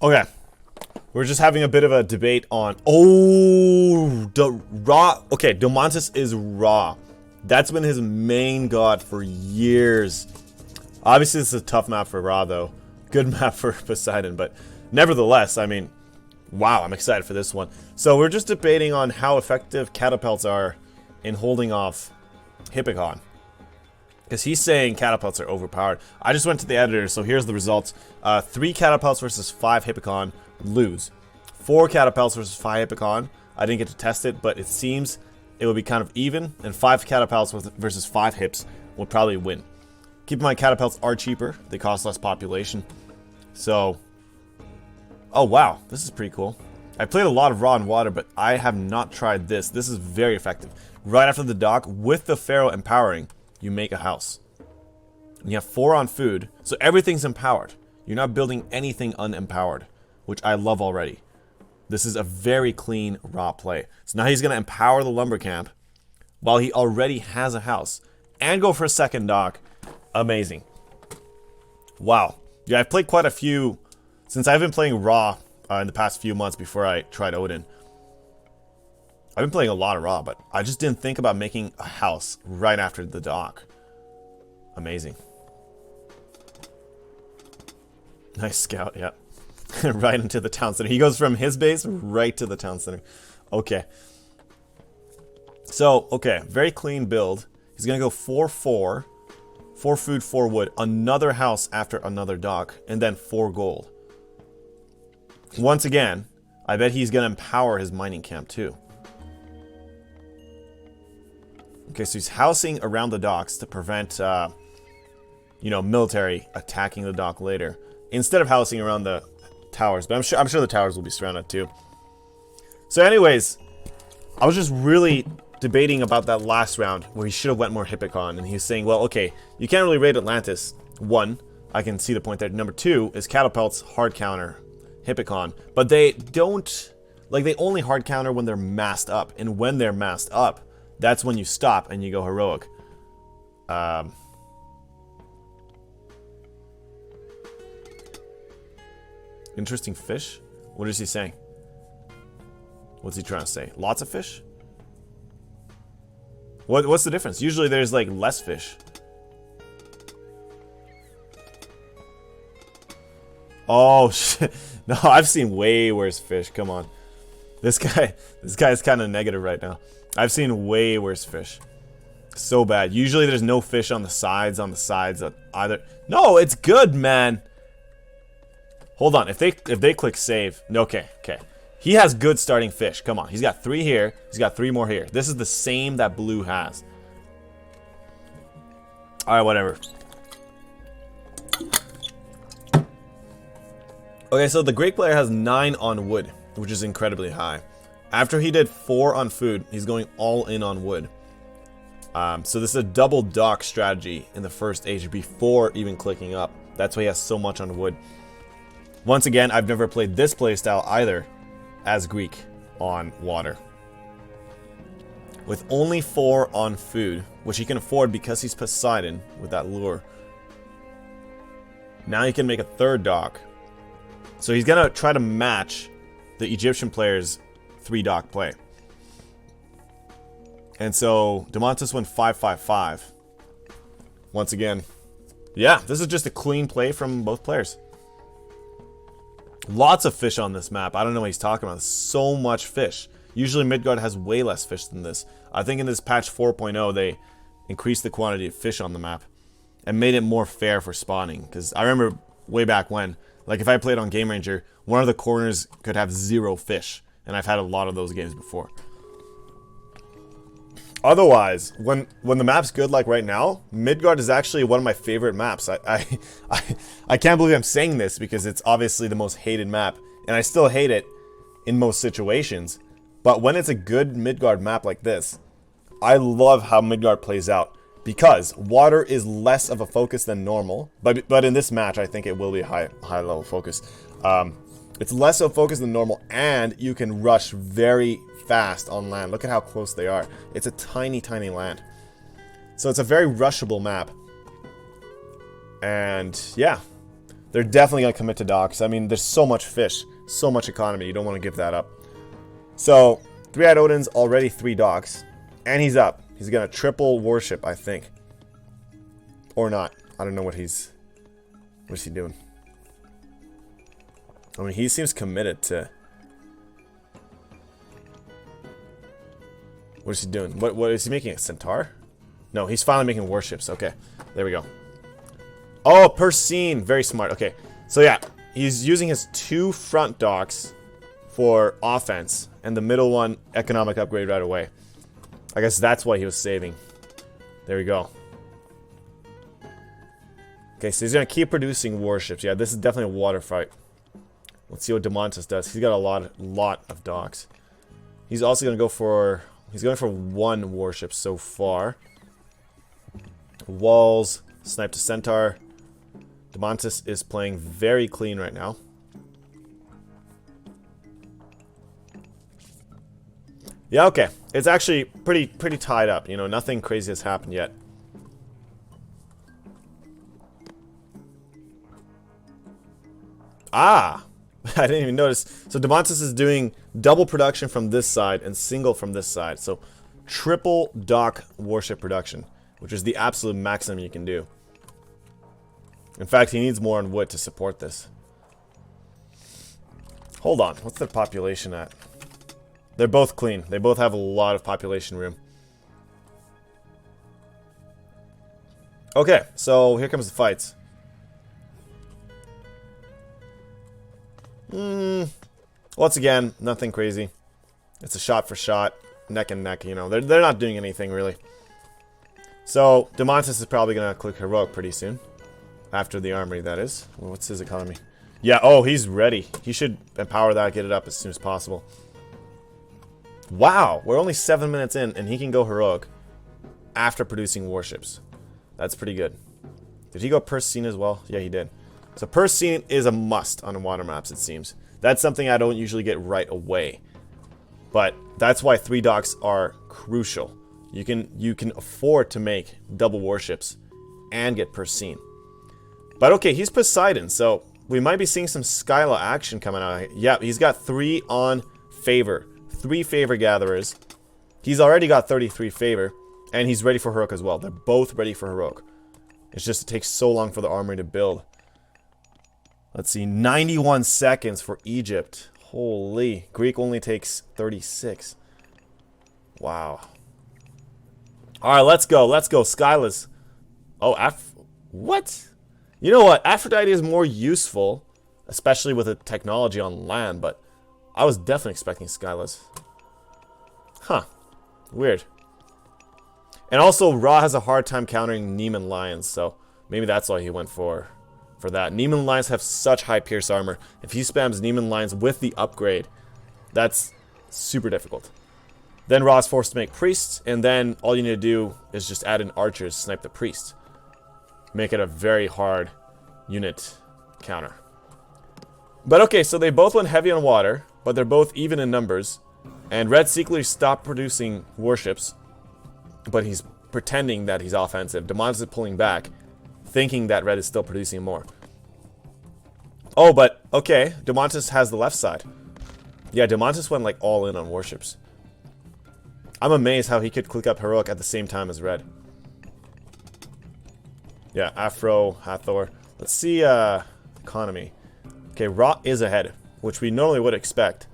Okay. We're just having a bit of a debate on... Oh! Ra... Okay, Domantas is Ra. That's been his main god for years. Obviously, this is a tough map for Ra, though. Good map for Poseidon, but nevertheless, I mean... Wow, I'm excited for this one. So we're just debating on how effective catapults are in holding off Hippicon. Because he's saying catapults are overpowered. I just went to the editor, so here's the results. 3 catapults versus 5 Hippicon, lose. 4 catapults versus 5 Hippicon, I didn't get to test it, but it seems it will be kind of even. And 5 catapults versus 5 hips will probably win. Keep in mind, catapults are cheaper. They cost less population. So... Oh, wow. This is pretty cool. I played a lot of Raw and Water, but I have not tried this. This is very effective. Right after the dock, with the Pharaoh empowering, you make a house. And you have 4 on food, so everything's empowered. You're not building anything unempowered, which I love already. This is a very clean Raw play. So now he's going to empower the lumber camp while he already has a house. And go for a second dock. Amazing. Wow. Yeah, I've played quite a few... Since I've been playing Raw in the past few months before I tried Odin, I've been playing a lot of Raw, but I just didn't think about making a house right after the dock. Amazing. Nice scout, yeah. Right into the town center. He goes from his base right to the town center. Okay. So, okay, very clean build. He's going to go 4-4. 4 food, 4 wood. Another house after another dock. And then 4 gold. Once again, I bet he's going to empower his mining camp too. Okay, so he's housing around the docks to prevent, you know, military attacking the dock later. Instead of housing around the towers. But I'm sure the towers will be surrounded too. So anyways, I was just really debating about that last round where he should have went more Hippicon. And he was saying, well, okay, you can't really raid Atlantis. 1, I can see the point there. Number 2 is catapults hard counter Hippicon, but they don't, like, they only hard counter when they're massed up, and when they're massed up, that's when you stop and you go heroic. Interesting fish? What is he saying? What's he trying to say? Lots of fish? What's the difference? Usually there's like less fish. Oh shit. No, I've seen way worse fish. Come on. This guy's kind of negative right now. I've seen way worse fish. So bad. Usually there's no fish on the sides either. No, it's good, man. Hold on. If they click save. Okay. He has good starting fish. Come on. He's got 3 here. He's got 3 more here. This is the same that blue has. Alright, whatever. Okay, so the Greek player has 9 on wood, which is incredibly high. After he did 4 on food, he's going all in on wood. So this is a double dock strategy in the first age before even clicking up. That's why he has so much on wood. Once again, I've never played this playstyle either as Greek on water. With only 4 on food, which he can afford because he's Poseidon with that lure. Now he can make a 3rd dock. So he's going to try to match the Egyptian player's 3 dock play. And so Domantas went 5-5-5. Once again. Yeah, this is just a clean play from both players. Lots of fish on this map. I don't know what he's talking about. So much fish. Usually Midgard has way less fish than this. I think in this patch 4.0 they increased the quantity of fish on the map and made it more fair for spawning. Because I remember way back when, like if I played on Game Ranger, one of the corners could have 0 fish. And I've had a lot of those games before. Otherwise, when the map's good like right now, Midgard is actually one of my favorite maps. I can't believe I'm saying this because it's obviously the most hated map. And I still hate it in most situations. But when it's a good Midgard map like this, I love how Midgard plays out. Because water is less of a focus than normal. But in this match, I think it will be a high level focus. It's less of a focus than normal, and you can rush very fast on land. Look at how close they are. It's a tiny, tiny land. So it's a very rushable map. And yeah, They're definitely going to commit to docks. I mean, there's so much fish, so much economy. You don't want to give that up. So, Three-Eyed Odin's already 3 docks. And he's up. He's going to triple warship, I think. Or not. I don't know what he's... What's he doing? I mean, he seems committed to... What is he doing? What is he making? A centaur? No, he's finally making warships. Okay, there we go. Oh, per scene. Very smart. Okay, so yeah, he's using his 2 front docks for offense, and the middle one, economic upgrade right away. I guess that's why he was saving. There we go. Okay, so he's going to keep producing warships. Yeah, this is definitely a water fight. Let's see what Domantas does. He's got a lot of docks. He's also going to go for... He's going for 1 warship so far. Walls, snipe to centaur. Domantas is playing very clean right now. Yeah, okay. It's actually pretty tied up. You know, nothing crazy has happened yet. Ah! I didn't even notice. So Domantas is doing double production from this side and single from this side. So triple dock warship production, which is the absolute maximum you can do. In fact, he needs more on wood to support this. Hold on. What's their population at? They're both clean. They both have a lot of population room. Okay, so here comes the fights. Once again, nothing crazy. It's a shot for shot, neck and neck, you know. They're not doing anything, really. So, Domantas is probably going to click Heroic pretty soon. After the armory, that is. Well, what's his economy? Yeah, oh, he's ready. He should empower that, get it up as soon as possible. Wow, we're only 7 minutes in, and he can go Heroic after producing warships. That's pretty good. Did he go per scene as well? Yeah, he did. So per scene is a must on water maps, it seems. That's something I don't usually get right away. But that's why 3 docks are crucial. You can afford to make double warships and get per scene. But okay, he's Poseidon, so we might be seeing some Skyla action coming out. Yeah, he's got 3 on favor. 3 favor gatherers. He's already got 33 favor, and he's ready for Heroic as well. They're both ready for Heroic. It's just it takes so long for the armory to build. Let's see, 91 seconds for Egypt. Holy. Greek only takes 36. Wow. Alright, let's go. Let's go. Skyla's. Oh, what? You know what? Aphrodite is more useful, especially with the technology on land, but I was definitely expecting Skyla's. Huh. Weird. And also, Ra has a hard time countering Neiman Lions, so maybe that's why he went for that. Neiman Lions have such high pierce armor. If he spams Neiman Lions with the upgrade, that's super difficult. Then Ra's forced to make priests, and then all you need to do is just add in archers, snipe the priest. Make it a very hard unit counter. But okay, so they both went heavy on water, but they're both even in numbers. And Red secretly stopped producing warships, but he's pretending that he's offensive. Domantas is pulling back, thinking that Red is still producing more. Oh, but okay, Domantas has the left side. Yeah, Domantas went like all in on warships. I'm amazed how he could click up Heroic at the same time as Red. Yeah, Afro, Hathor. Let's see economy. Okay, Ra is ahead, which we normally would expect.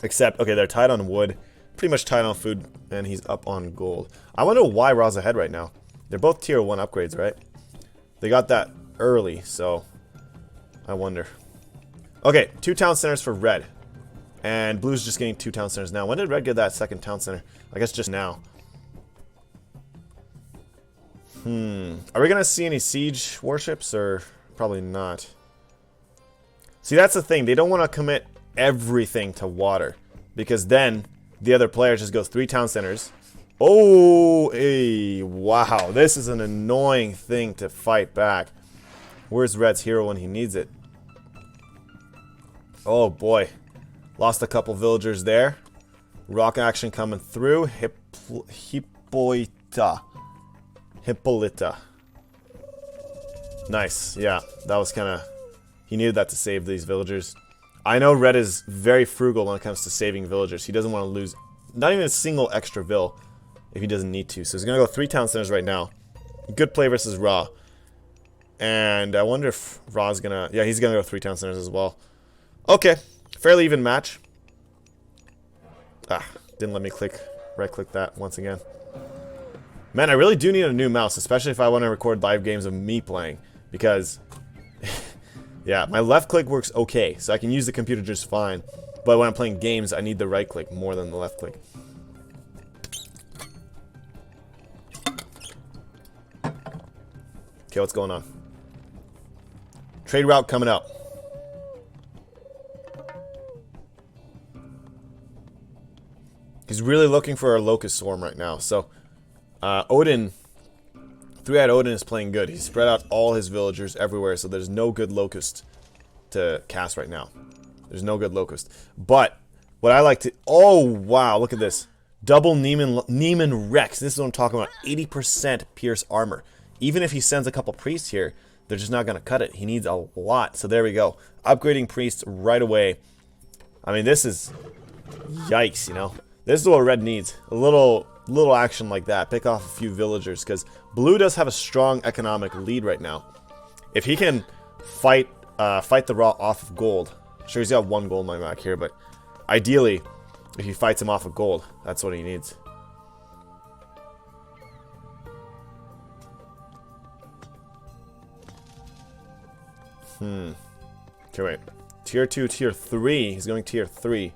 Except, okay, they're tied on wood, pretty much tied on food, and he's up on gold. I wonder why Ra's ahead right now. They're both tier 1 upgrades, right? They got that early, so I wonder. Okay, 2 town centers for Red. And Blue's just getting 2 town centers now. When did Red get that second town center? I guess just now. Are we going to see any siege warships, or probably not? See, that's the thing. They don't want to commit everything to water, because then the other player just goes 3 town centers. Oh, hey, wow. This is an annoying thing to fight back. Where's Red's hero when he needs it? Oh, boy. Lost a couple villagers there. Rock action coming through. Hippolyta. Nice. Yeah, that was kind of... He needed that to save these villagers. I know Red is very frugal when it comes to saving villagers. He doesn't want to lose not even a single extra vill if he doesn't need to. So he's going to go 3 town centers right now. Good play versus Ra. And I wonder if Ra's going to... Yeah, he's going to go 3 town centers as well. Okay. Fairly even match. Ah, didn't let me right-click that once again. Man, I really do need a new mouse, especially if I want to record live games of me playing. Because... yeah, my left click works okay, so I can use the computer just fine. But when I'm playing games, I need the right click more than the left click. Okay, what's going on? Trade route coming up. He's really looking for a Locust Swarm right now. So, Odin... 3-Eyed Odin is playing good. He's spread out all his villagers everywhere, so there's no good Locust to cast right now. There's no good Locust. But, what I like to... Oh, wow, look at this. Double Neiman Rex. This is what I'm talking about. 80% Pierce Armor. Even if he sends a couple Priests here, they're just not going to cut it. He needs a lot. So there we go. Upgrading Priests right away. I mean, this is... Yikes, you know. This is what Red needs. A little action like that. Pick off a few villagers, because Blue does have a strong economic lead right now. If he can fight the Ra off of gold. Sure, he's got 1 gold mine back here, but ideally, if he fights him off of gold, that's what he needs. Okay, wait. Tier 2, Tier 3. He's going Tier 3.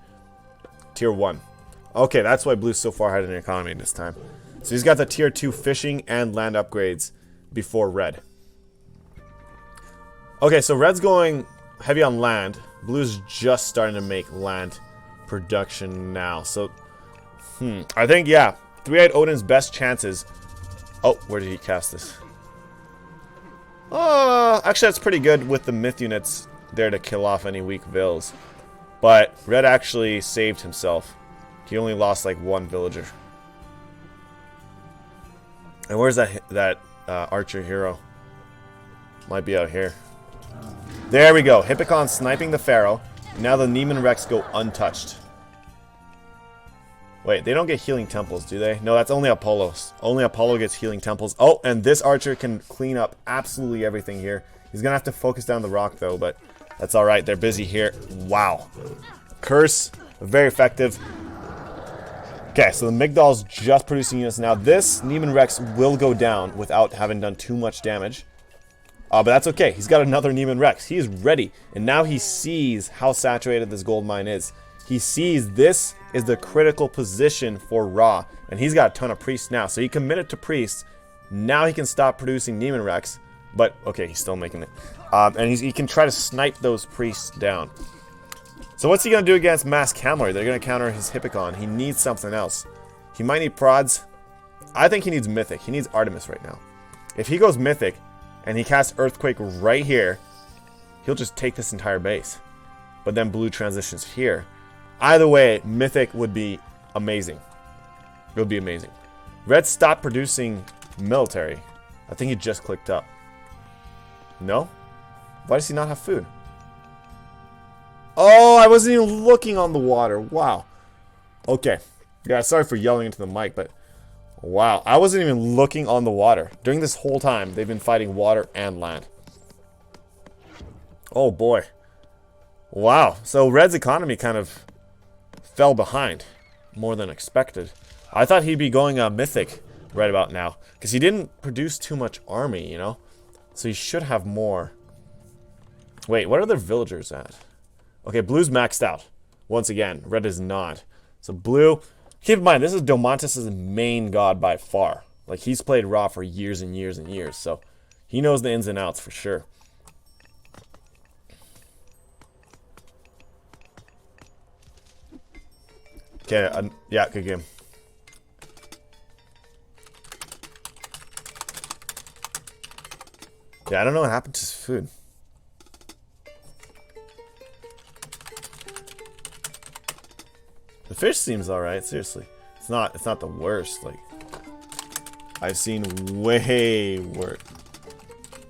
Tier 1. Okay, that's why Blue's so far ahead in the economy this time. So he's got the Tier 2 fishing and land upgrades before Red. Okay, so Red's going heavy on land. Blue's just starting to make land production now. So, I think, yeah, 3-Eyed Odin's best chances... Oh, where did he cast this? Actually, that's pretty good with the myth units there to kill off any weak vills. But Red actually saved himself. He only lost like 1 villager. And where's that archer hero? Might be out here. There we go. Hippicon sniping the Pharaoh. Now the Neiman Rex go untouched. Wait, they don't get healing temples, do they? No, that's only Apollo's. Only Apollo gets healing temples. Oh, and this archer can clean up absolutely everything here. He's going to have to focus down the rock, though, but that's all right. They're busy here. Wow. Curse. Very effective. Okay, so the Migdal's just producing units now. This Neiman Rex will go down without having done too much damage. But that's okay. He's got another Neiman Rex. He is ready. And now he sees how saturated this gold mine is. He sees this is the critical position for Ra. And he's got a ton of priests now. So he committed to priests. Now he can stop producing Neiman Rex. But, okay, he's still making it. And he can try to snipe those priests down. So what's he going to do against Mass Camelry? They're going to counter his Hippicon. He needs something else. He might need prods. I think he needs Mythic. He needs Artemis right now. If he goes Mythic and he casts Earthquake right here, he'll just take this entire base. But then Blue transitions here. Either way, Mythic would be amazing. It would be amazing. Red stopped producing military. I think he just clicked up. No? Why does he not have food? Oh, I wasn't even looking on the water. Wow. Okay. Yeah, sorry for yelling into the mic, but wow. I wasn't even looking on the water. During this whole time, they've been fighting water and land. Oh, boy. Wow. So Red's economy kind of fell behind more than expected. I thought he'd be going Mythic right about now because he didn't produce too much army, you know? So he should have more. Wait, what are their villagers at? Okay, Blue's maxed out. Once again, Red is not. So Blue, keep in mind, this is Domantas' main god by far. Like, he's played Ra for years and years and years. So he knows the ins and outs for sure. Okay, yeah, good game. Yeah, I don't know what happened to his food. The fish seems alright, seriously. It's not the worst, like I've seen way worse.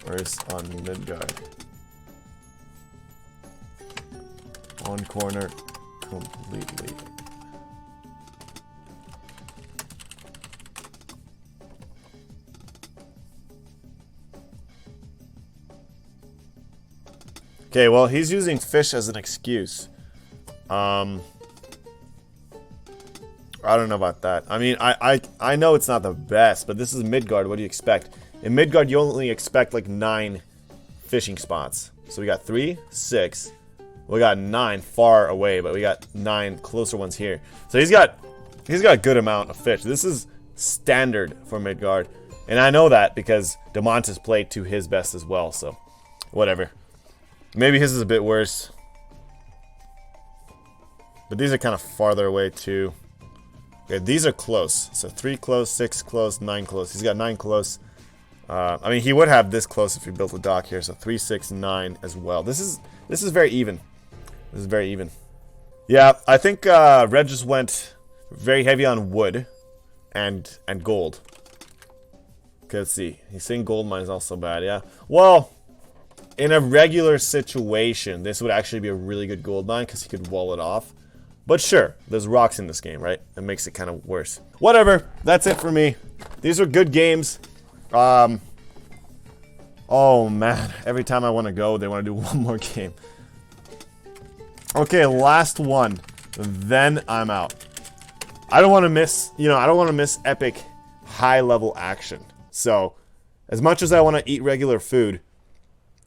Or is on Midgard? On corner completely. Okay, well, he's using fish as an excuse. I don't know about that. I mean, I know it's not the best, but this is Midgard. What do you expect? In Midgard, you only expect like 9 fishing spots. So we got 3, 6. We got 9 far away, but we got 9 closer ones here. So he's got a good amount of fish. This is standard for Midgard, and I know that because Domantas played to his best as well. So whatever. Maybe his is a bit worse, but these are kind of farther away too. Okay, these are close. So 3 close, 6 close, 9 close. He's got 9 close. I mean, he would have this close if he built a dock here. So 3, 6, 9 as well. This is very even. This is very even. Yeah, I think Red just went very heavy on wood and gold. Okay, let's see. He's saying gold mine is also bad. Yeah. Well, in a regular situation, this would actually be a really good gold mine because he could wall it off. But sure, there's rocks in this game, right? It makes it kind of worse. Whatever. That's it for me. These are good games. Oh man, every time I want to go, they want to do one more game. Okay, last one. Then I'm out. I don't want to miss, I don't want to miss epic high-level action. So, as much as I want to eat regular food,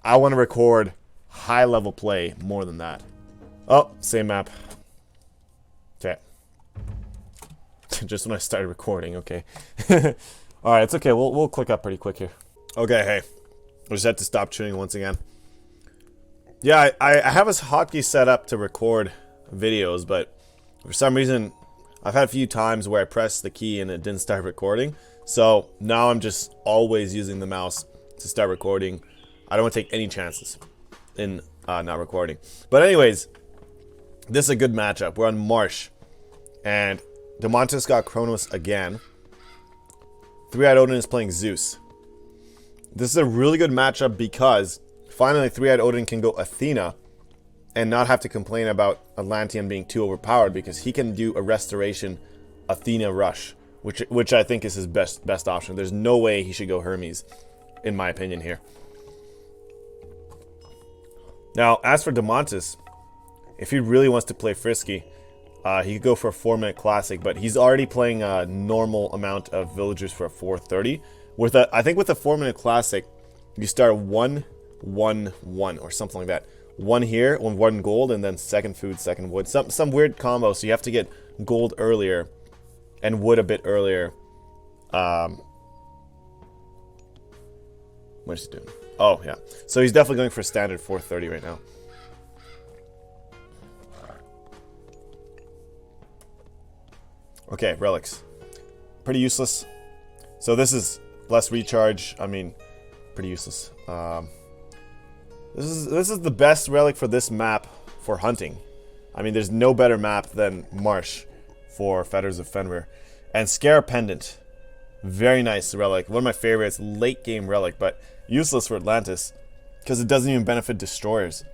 I want to record high-level play more than that. Oh, same map. Okay. Just when I started recording, okay. Alright, it's okay. We'll click up pretty quick here. Okay, hey. I just had to stop tuning once again. Yeah, I have a hotkey set up to record videos, but for some reason, I've had a few times where I pressed the key and it didn't start recording. So now I'm just always using the mouse to start recording. I don't want to take any chances in not recording. But anyways, this is a good matchup. We're on Marsh, and Domantas got Kronos again. ThreeEyedOdin is playing Zeus. This is a really good matchup because finally ThreeEyedOdin can go Athena and not have to complain about Atlantean being too overpowered, because he can do a restoration Athena rush, which I think is his best option. There's no way he should go Hermes, in my opinion here. Now, as for Domantas, if he really wants to play frisky, he could go for a 4-minute classic, but he's already playing a normal amount of villagers for a 4:30. I think with a 4-minute classic, you start 1, 1, 1 or something like that. 1 here, 1 gold, and then second food, second wood. Some weird combo, so you have to get gold earlier and wood a bit earlier. What's he doing? Oh, yeah. So he's definitely going for standard 4:30 right now. Okay, relics. Pretty useless. So this is less recharge. I mean, pretty useless. This is the best relic for this map for hunting. I mean, there's no better map than Marsh for Fetters of Fenrir. And Scarab Pendant. Very nice relic. One of my favorites. Late game relic, but useless for Atlantis because it doesn't even benefit destroyers.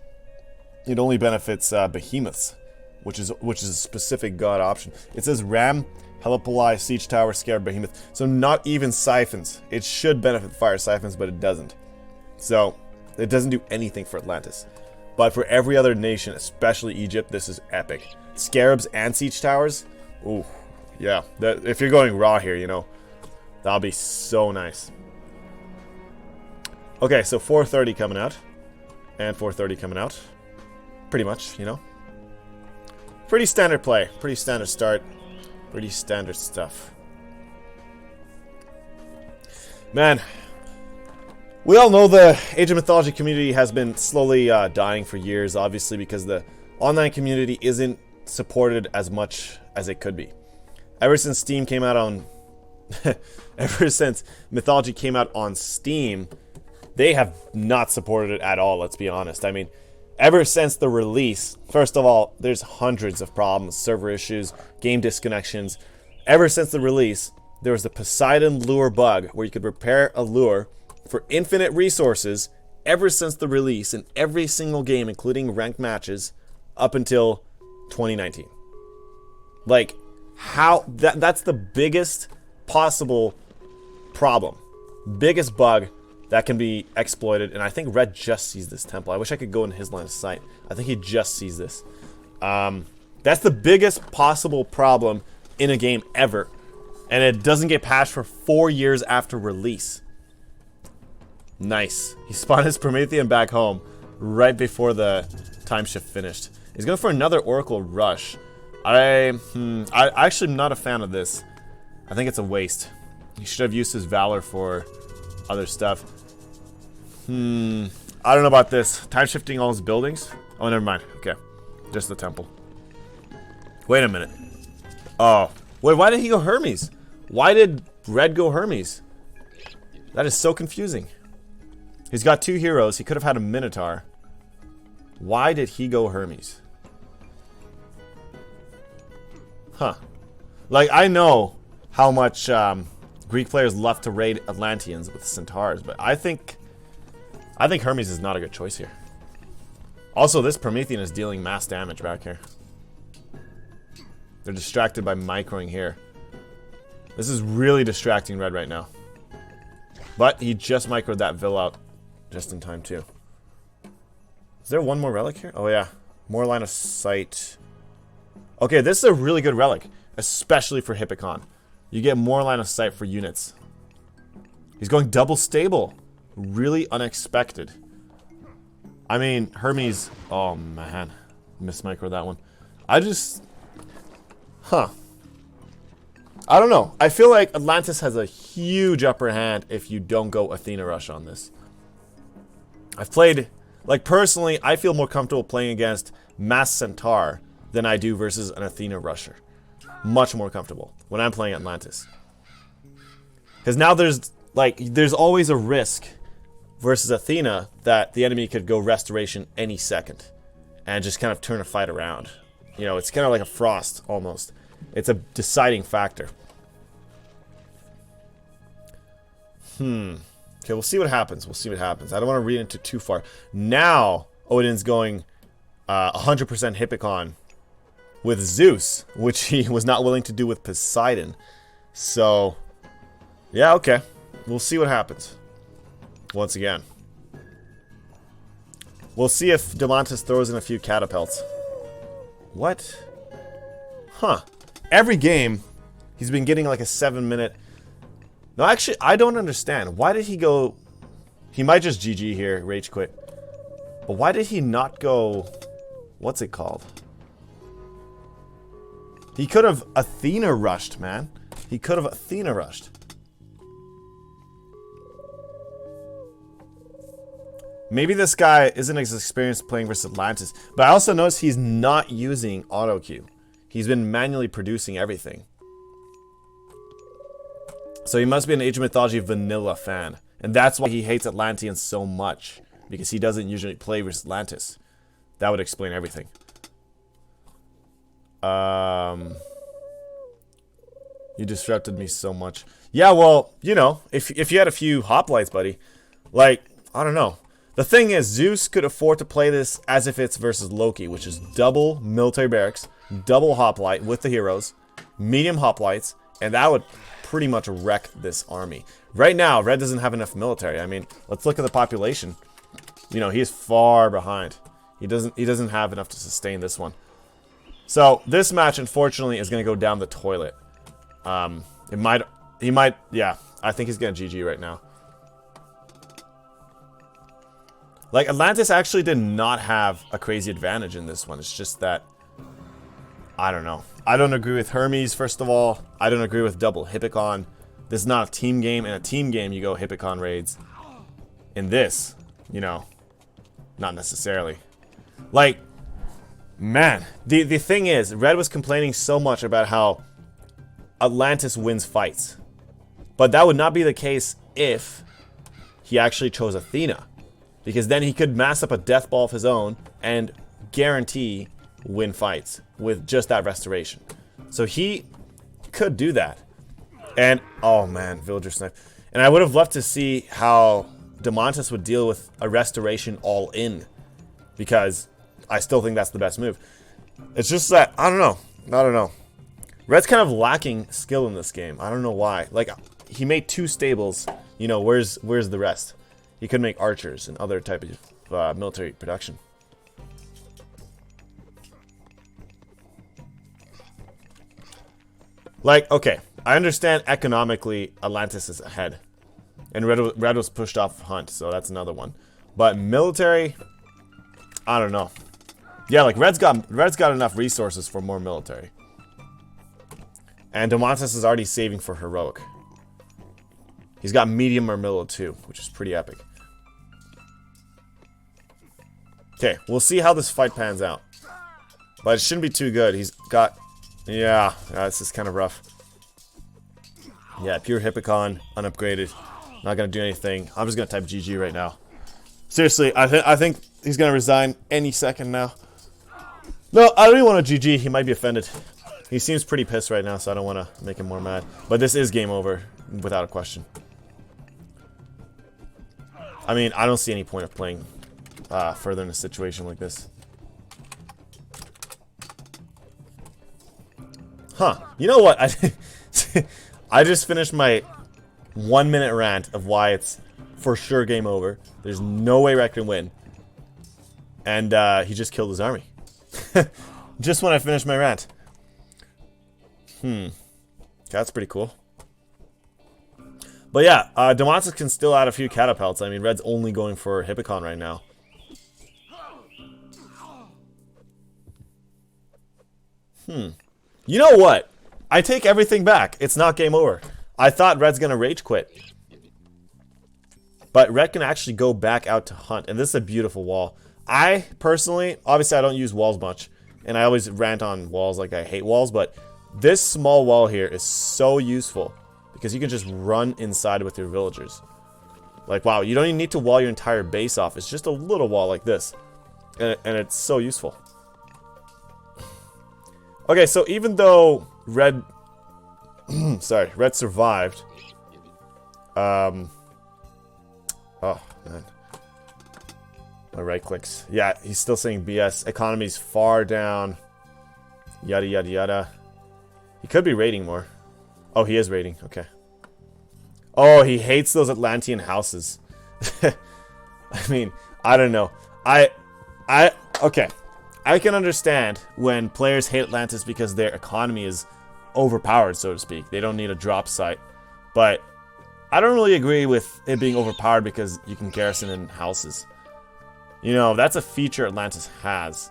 It only benefits behemoths, which is a specific god option. It says Ram, Helipoli, Siege Tower, Scarab, Behemoth. So not even siphons. It should benefit fire siphons, but it doesn't. So it doesn't do anything for Atlantis. But for every other nation, especially Egypt, this is epic. Scarabs and Siege Towers. Ooh, yeah. If you're going raw here, that'll be so nice. Okay, so 4:30 coming out. And 4:30 coming out. Pretty much, Pretty standard play. Pretty standard start. Pretty standard stuff. Man, we all know the Age of Mythology community has been slowly dying for years, obviously, because the online community isn't supported as much as it could be. Ever since Steam came out on... ever since Mythology came out on Steam, they have not supported it at all, let's be honest. I mean, ever since the release, first of all, there's hundreds of problems, server issues, game disconnections. Ever since the release, there was the Poseidon lure bug, where you could repair a lure for infinite resources ever since the release in every single game, including ranked matches, up until 2019. Like, how that's the biggest possible problem, biggest bug that can be exploited. And I think Red just sees this temple. I wish I could go in his line of sight. I think he just sees this. That's the biggest possible problem in a game ever, and it doesn't get patched for 4 years after release. Nice. He spawned his Promethean back home right before the time shift finished. He's going for another Oracle Rush. I actually am not a fan of this. I think it's a waste. He should have used his Valor for other stuff. I don't know about this. Time shifting all his buildings? Oh, never mind. Okay. Just the temple. Wait a minute. Oh. Wait, why did he go Hermes? Why did Red go Hermes? That is so confusing. He's got 2 heroes. He could have had a Minotaur. Why did he go Hermes? Huh. Like, I know how much Greek players love to raid Atlanteans with Centaurs, but I think Hermes is not a good choice here. Also, this Promethean is dealing mass damage back here. They're distracted by microing here. This is really distracting Red right now. But he just microed that Villa out just in time too. Is there one more relic here? Oh yeah. More line of sight. Okay, this is a really good relic, especially for Hippicon. You get more line of sight for units. He's going double stable. Really unexpected. I mean, Hermes... Oh, man. Mismicro that one. I just... Huh. I don't know. I feel like Atlantis has a huge upper hand if you don't go Athena Rush on this. I've played... Like, personally, I feel more comfortable playing against Mass Centaur than I do versus an Athena Rusher. Much more comfortable when I'm playing Atlantis. Because now there's always a risk versus Athena that the enemy could go Restoration any second and just kind of turn a fight around. You know, it's kind of like a Frost almost. It's a deciding factor. Okay, we'll see what happens. We'll see what happens. I don't want to read into too far. Now, Odin's going 100% Hippicon with Zeus, which he was not willing to do with Poseidon. So, yeah, okay. We'll see what happens. Once again. We'll see if Domantas throws in a few catapults. What? Huh. Every game, he's been getting like a 7-minute... No, actually, I don't understand. Why did he go... He might just GG here, rage quit. But why did he not go... What's it called? He could have Athena rushed, man. He could have Athena rushed. Maybe this guy isn't as experienced playing versus Atlantis. But I also noticed he's not using auto queue. He's been manually producing everything. So he must be an Age of Mythology vanilla fan. And that's why he hates Atlanteans so much. Because he doesn't usually play versus Atlantis. That would explain everything. You disrupted me so much. Yeah, well, you know, if you had a few hoplites, buddy. Like, I don't know. The thing is, Zeus could afford to play this as if it's versus Loki, which is double military barracks, double hoplite with the heroes, medium hoplites, and that would pretty much wreck this army. Right now, Red doesn't have enough military. I mean, let's look at the population. You know, he is far behind. He doesn't have enough to sustain this one. So this match, unfortunately, is going to go down the toilet. He might, yeah. I think he's going to GG right now. Like, Atlantis actually did not have a crazy advantage in this one. It's just that, I don't know. I don't agree with Hermes, first of all. I don't agree with double Hippicon. This is not a team game. In a team game, you go Hippicon raids. In this, you know, not necessarily. Like, man, the thing is, Red was complaining so much about how Atlantis wins fights. But that would not be the case if he actually chose Athena. Because then he could mass up a death ball of his own and guarantee win fights with just that restoration. So he could do that. And, oh man, Villager Snipe. And I would have loved to see how Domantas would deal with a restoration all in. Because I still think that's the best move. It's just that, I don't know. Red's kind of lacking skill in this game. I don't know why. Like, he made 2 stables. You know, where's the rest? He could make archers and other type of military production. Like, okay, I understand economically Atlantis is ahead. And Red was pushed off Hunt, so that's another one. But military, I don't know. Yeah, like Red's got enough resources for more military. And Domantas is already saving for heroic. He's got medium or middle too, which is pretty epic. Okay, we'll see how this fight pans out. But it shouldn't be too good. He's got... Yeah, this is kind of rough. Yeah, pure Hippocon, unupgraded. Not gonna do anything. I'm just gonna type GG right now. Seriously, I think he's gonna resign any second now. No, I don't even want to GG. He might be offended. He seems pretty pissed right now, so I don't want to make him more mad. But this is game over, without a question. I mean, I don't see any point of playing further in a situation like this. Huh. You know what? I just finished my 1-minute rant of why it's for sure game over. There's no way Red can win. And he just killed his army. Just when I finished my rant. That's pretty cool. But yeah, Domantas can still add a few catapults. I mean, Red's only going for Hippocon right now. You know what? I take everything back. It's not game over. I thought Red's gonna rage quit. But Red can actually go back out to hunt. And this is a beautiful wall. I personally, obviously I don't use walls much. And I always rant on walls like I hate walls. But this small wall here is so useful. Because you can just run inside with your villagers. Like, wow, you don't even need to wall your entire base off. It's just a little wall like this. And it's so useful. Okay, so even though Red... sorry, Red survived. Oh, man. My right clicks. Yeah, he's still saying BS. Economy's far down. Yada, yada, yada. He could be raiding more. Oh, he is raiding. Okay. Oh, he hates those Atlantean houses. I mean, I don't know. Okay. I can understand when players hate Atlantis because their economy is overpowered, so to speak. They don't need a drop site. But I don't really agree with it being overpowered because you can garrison in houses. You know, that's a feature Atlantis has.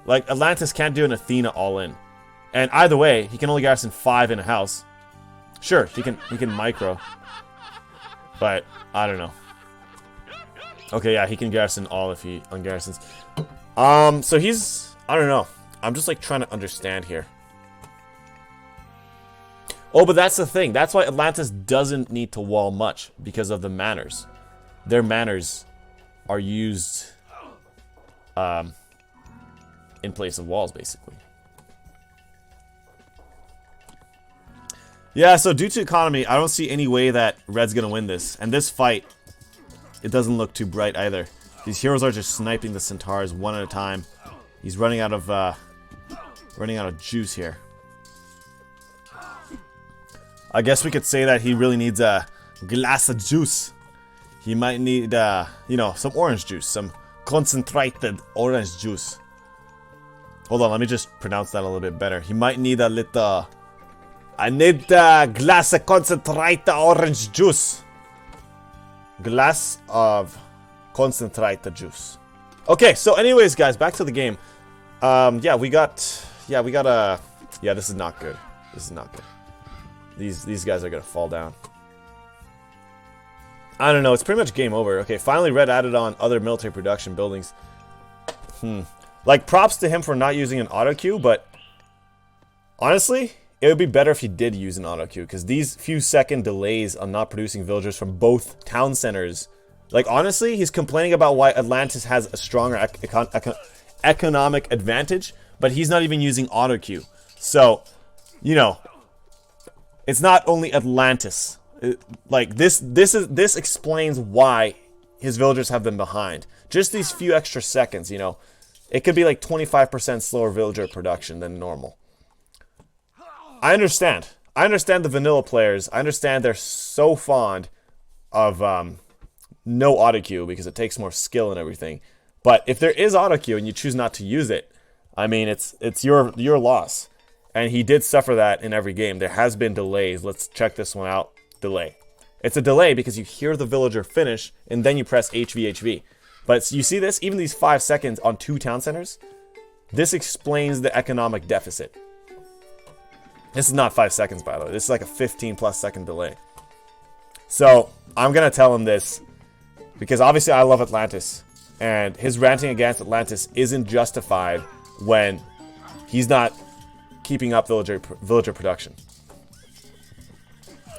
Like, Atlantis can't do an Athena all in. And either way, he can only garrison 5 in a house. Sure, he can micro. But, I don't know. Okay, yeah, he can garrison all if he ungarrisons. So he's... I don't know. I'm just, like, trying to understand here. Oh, but that's the thing. That's why Atlantis doesn't need to wall much. Because of the manors. Their manors are used... in place of walls, basically. Yeah, so due to economy, I don't see any way that Red's gonna win this. And this fight, it doesn't look too bright either. These heroes are just sniping the centaurs one at a time. He's running out of juice here. I guess we could say that he really needs a glass of juice. He might need, you know, some orange juice, some concentrated orange juice. Hold on, let me just pronounce that a little bit better. He might need a little... I need a glass of concentrated orange juice. Glass of concentrated juice. Okay, so anyways, guys, back to the game. Yeah, we got a... Yeah, this is not good. This is not good. These guys are gonna fall down. I don't know, it's pretty much game over. Okay, finally Red added on other military production buildings. Like, props to him for not using an auto queue, but honestly, it would be better if he did use an auto queue, because these few second delays on not producing villagers from both town centers. Like, honestly, he's complaining about why Atlantis has a stronger economic advantage, but he's not even using auto queue. So, you know, it's not only Atlantis. Like this explains why his villagers have been behind. Just these few extra seconds, you know. It could be like 25% slower villager production than normal. I understand. I understand the vanilla players. I understand they're so fond of no auto-queue because it takes more skill and everything. But if there is auto-queue and you choose not to use it, I mean, it's your loss. And he did suffer that in every game. There has been delays. Let's check this one out. Delay. It's a delay because you hear the villager finish and then you press HV. But you see this? Even these 5 seconds on 2 town centers? This explains the economic deficit. This is not 5 seconds, by the way. This is like a 15+ second delay. So, I'm going to tell him this because obviously I love Atlantis. And his ranting against Atlantis isn't justified when he's not keeping up villager production.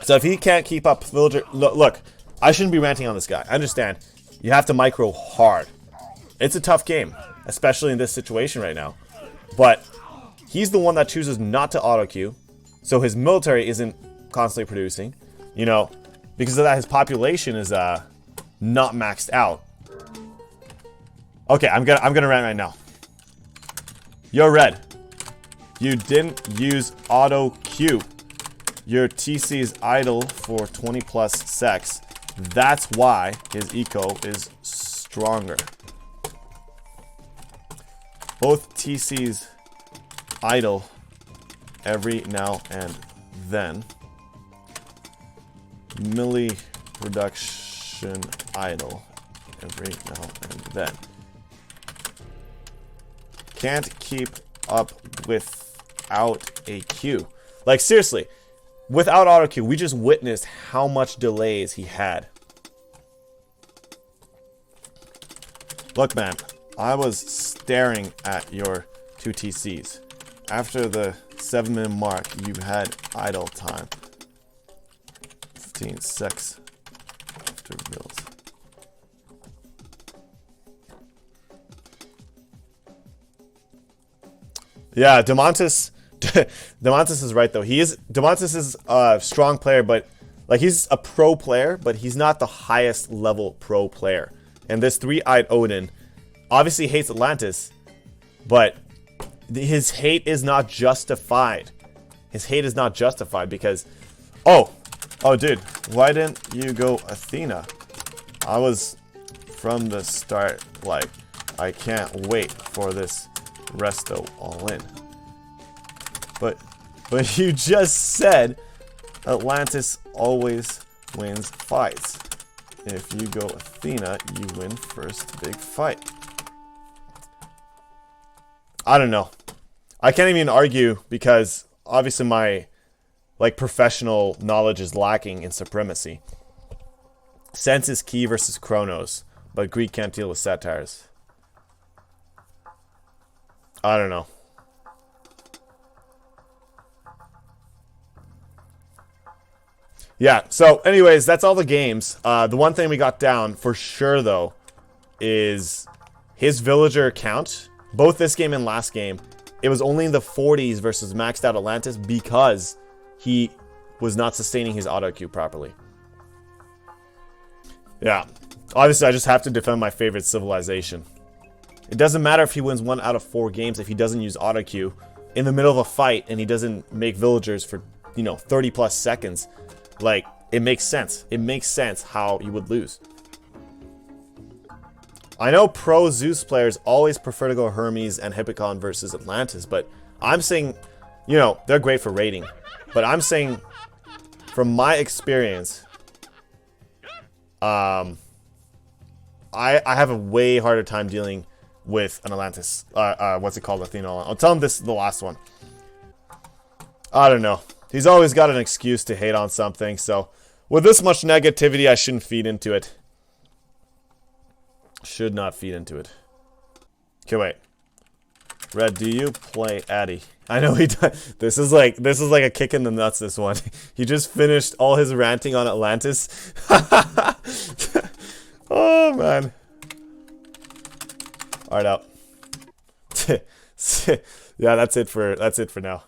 So if he can't keep up villager... Look, I shouldn't be ranting on this guy. I understand. You have to micro hard. It's a tough game, especially in this situation right now. But he's the one that chooses not to auto-queue, so his military isn't constantly producing. You know, because of that, his population is not maxed out. Okay, I'm gonna rant right now. Yo, Red. You didn't use auto-queue. Your TC is idle for 20+ secs. That's why his eco is stronger. Both TCs idle every now and then. Milli production idle every now and then. Can't keep up without a queue. Like, seriously. Without auto-queue, we just witnessed how much delays he had. Look, man, I was staring at your 2 TCs. After the 7-minute mark, you had idle time. 15 secs after builds. Yeah, Domantas is right though. Domantas is a strong player, but like he's a pro player, but he's not the highest level pro player. And this ThreeEyedOdin obviously hates Atlantis, but his hate is not justified. His hate is not justified because oh dude, why didn't you go Athena? I was from the start like I can't wait for this resto all in. But you just said Atlantis always wins fights. If you go Athena, you win first big fight. I don't know. I can't even argue because obviously my like professional knowledge is lacking in supremacy. Sense is key versus Kronos, but Greek can't deal with satires. I don't know. Yeah, so anyways, that's all the games. The one thing we got down for sure, though, is his villager count. Both this game and last game, it was only in the 40s versus maxed out Atlantis because he was not sustaining his auto-queue properly. Yeah, obviously I just have to defend my favorite civilization. It doesn't matter if he wins 1 out of 4 games if he doesn't use auto-queue in the middle of a fight and he doesn't make villagers for, you know, 30+ seconds. Like, it makes sense. It makes sense how you would lose. I know pro Zeus players always prefer to go Hermes and Hippicon versus Atlantis, but I'm saying, you know, they're great for raiding. But I'm saying, from my experience, I have a way harder time dealing with an Atlantis. What's it called? Athena. I'll tell him this is the last one. I don't know. He's always got an excuse to hate on something, so with this much negativity, I shouldn't feed into it. Should not feed into it. Okay, wait. Red, do you play Addy? I know he does. This is like a kick in the nuts, this one. He just finished all his ranting on Atlantis. Oh man. Alright, out. Yeah, that's it for now.